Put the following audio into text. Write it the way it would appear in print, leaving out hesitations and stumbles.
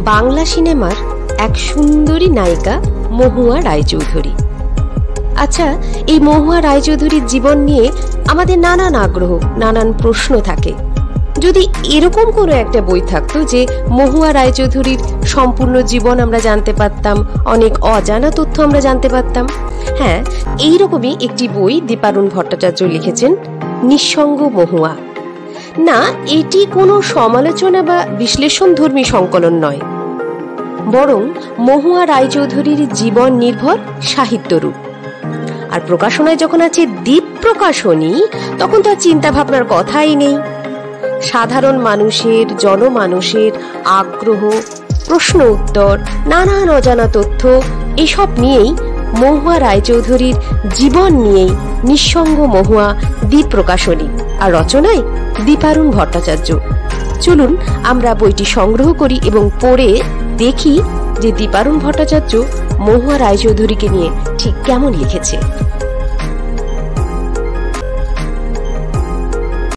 বাংলা সিনেমার এক সুন্দরী নায়িকা মহুয়া রায়চৌধুরী। আচ্ছা, এই মহুয়া রায়চৌধুরীর জীবন নিয়ে আমাদের নানান আগ্রহ, নানান প্রশ্ন থাকে। যদি এরকম কোনো একটা বই থাকতো যে মহুয়া রায়চৌধুরীর সম্পূর্ণ জীবন আমরা জানতে পারতাম, অনেক অজানা তথ্য আমরা জানতে পারতাম। হ্যাঁ, এইরকমই একটি বই দীপারুণ ভট্টাচার্য লিখেছেন, নিঃসঙ্গ মহুয়া। না, এটি কোনো সমালোচনা বা বিশ্লেষণধর্মী সংকলন নয়, বরং মহুয়া রায়চৌধুরীর জীবন নির্ভর সাহিত্যরূপ। আর প্রকাশনায় যখন আছে দ্বীপ প্রকাশনী, তখন তো আর চিন্তা ভাবনার কথাই নেই। সাধারণ মানুষের, জনমানুষের আগ্রহ, প্রশ্ন উত্তর, নানান অজানা তথ্য, এসব নিয়েই মহুয়া রায়চৌধুরীর জীবন নিয়েই নিঃসঙ্গ মহুয়া দ্বীপ প্রকাশনী, আর রচনায় দীপারুণ ভট্টাচার্য। চলুন আমরা বইটি সংগ্রহ করি এবং পড়ে দেখি যে দীপারুণ ভট্টাচার্য মহুয়া রায়চৌধুরীকে নিয়ে ঠিক কেমন লিখেছে।